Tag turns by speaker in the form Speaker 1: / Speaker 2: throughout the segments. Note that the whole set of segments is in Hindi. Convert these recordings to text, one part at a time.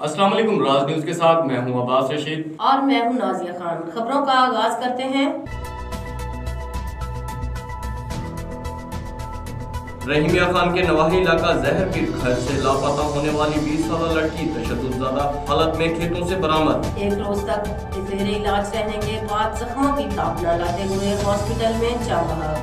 Speaker 1: अस्सलाम वालेकुम। राज न्यूज के साथ मैं हूं अब्बास रशीद
Speaker 2: और मैं हूं नाजिया खान। खबरों का आगाज करते हैं।
Speaker 1: रहीमिया खान के नवाही इलाका जहर पीर घर से लापता होने वाली 20 साल लड़की तशद्दुज़दा हालत में खेतों से बरामद।
Speaker 2: एक रोज तक जेर इलाज रहने के बाद जख्मों की ताप न लाते हुए हॉस्पिटल में जा रहा।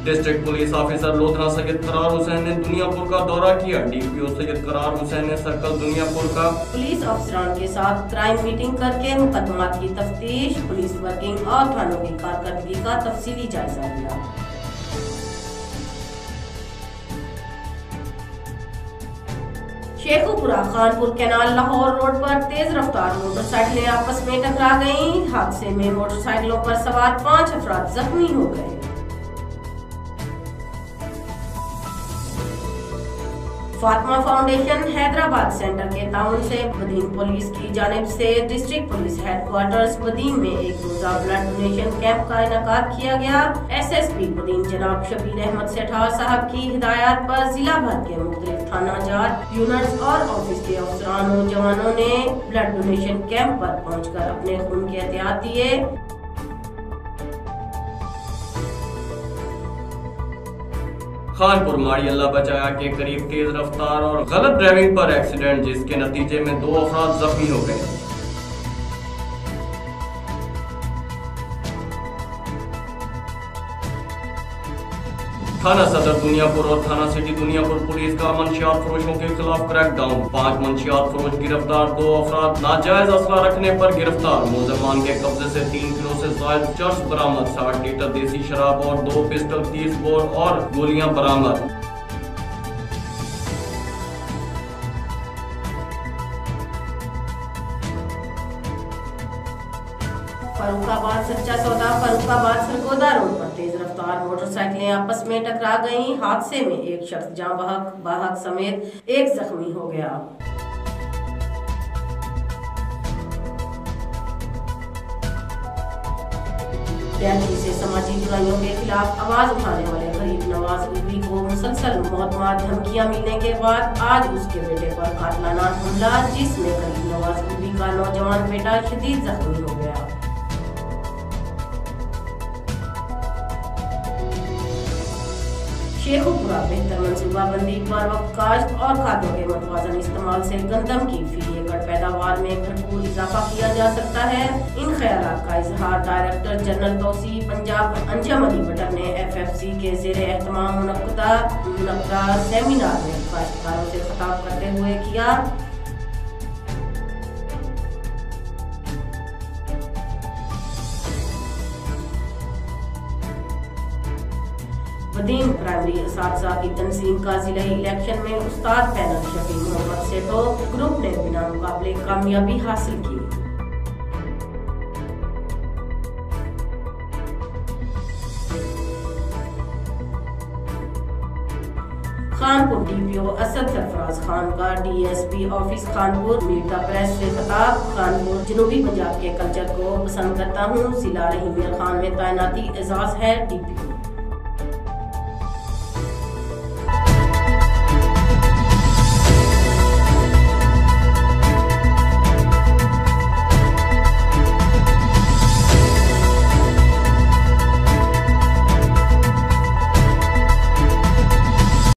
Speaker 1: District police officer Lodhra Syed Karar Hussain ने दुनियापुर का दौरा किया। डीपीओ सैयद करार हुसैन ने सर्कल दुनियापुर का
Speaker 2: पुलिस अफसरान के साथ क्राइम मीटिंग करके मुकदमात की तफ्तीश, पुलिस वर्किंग और थानों की कारकर्दगी का तफसीली जायजा लिया। शेखुपुरा खानपुर कैनाल लाहौर रोड पर तेज रफ्तार मोटरसाइकिलें आपस में टकरा गईं। हादसे में मोटरसाइकिलों पर सवार 5 अफराद जख्मी हो गए। फातिमा फाउंडेशन हैदराबाद सेंटर के ताउन से बदीन पुलिस की जानिब से डिस्ट्रिक्ट पुलिस हेडक्वार्टर्स बदीन में एक रोजा ब्लड डोनेशन कैंप का इनेकाद किया गया। एसएसपी बदीन जनाब शबीर अहमद सेठार साहब की हिदायत पर जिला भर के मुख्तलिफ थाना जात यूनिट्स और ऑफिस के अफसरान और जवानों ने ब्लड डोनेशन कैंप पर पहुंचकर अपने खून के एहतियात दिए।
Speaker 1: खानपुर माड़ी अल्लाह बचाया के करीब तेज रफ्तार और गलत ड्राइविंग पर एक्सीडेंट, जिसके नतीजे में 2 अफराद जख्मी हो गए। थाना सदर दुनियापुर और थाना सिटी दुनियापुर पुलिस का मंशियात फरोशों के खिलाफ क्रैकडाउन। 5 मंशियात फरोश गिरफ्तार, 2 अफराद नाजायज असला रखने पर गिरफ्तार। मुलजमान के कब्जे से 3 किलो से ज्यादा चर्स बरामद, 60 लीटर देसी शराब और 2 पिस्टल, 30 बोर और गोलियां बरामद।
Speaker 2: फरुखाबाद सच्चा सौदा फरुखाबाद सरगोदा रोड पर तेज रफ्तार मोटरसाइकिलें आपस में टकरा गईं। हादसे में एक शख्स जाँ बहक समेत एक जख्मी हो गया। प्याजी से समाजी बुराइयों के खिलाफ आवाज उठाने वाले गरीब नवाज उद्वी को मुसलसल मौतमार धमकियां मिलने के बाद आज उसके बेटे पर कातलाना हमला, जिसमें गरीब नवाज उद्वी का नौजवान बेटा शदीद जख्मी हो गया। शेखुपुरा बेहतर मनसूबाबंदी पर काश्त और खादों के मतवाजन इस्तेमाल से गंदम की फी एकड़ पैदावार में भरपूर इजाफा किया जा सकता है। इन ख्यालात का इजहार डायरेक्टर जनरल तौसी पंजाब अंजम अली बटर ने FFC के जेर एहतमाम मुनक्कदा सेमिनार में काश्तकारों से खिताब करते हुए किया। बदीन प्राइमरी असातिज़ा की तंजीम का जिले इलेक्शन में उस्ताद पैनल शफी मोहम्मद सेठो ग्रुप ने बिना मुकाबले कामयाबी हासिल की। खानपुर डीपीओ असद सरफराज खान का DSP office Khanpur Mir the press से खिताब। खानपुर जनूबी पंजाब के कल्चर को पसंद करता हूँ, जिला रहीमिया खान में तैनाती एजाज है। DPO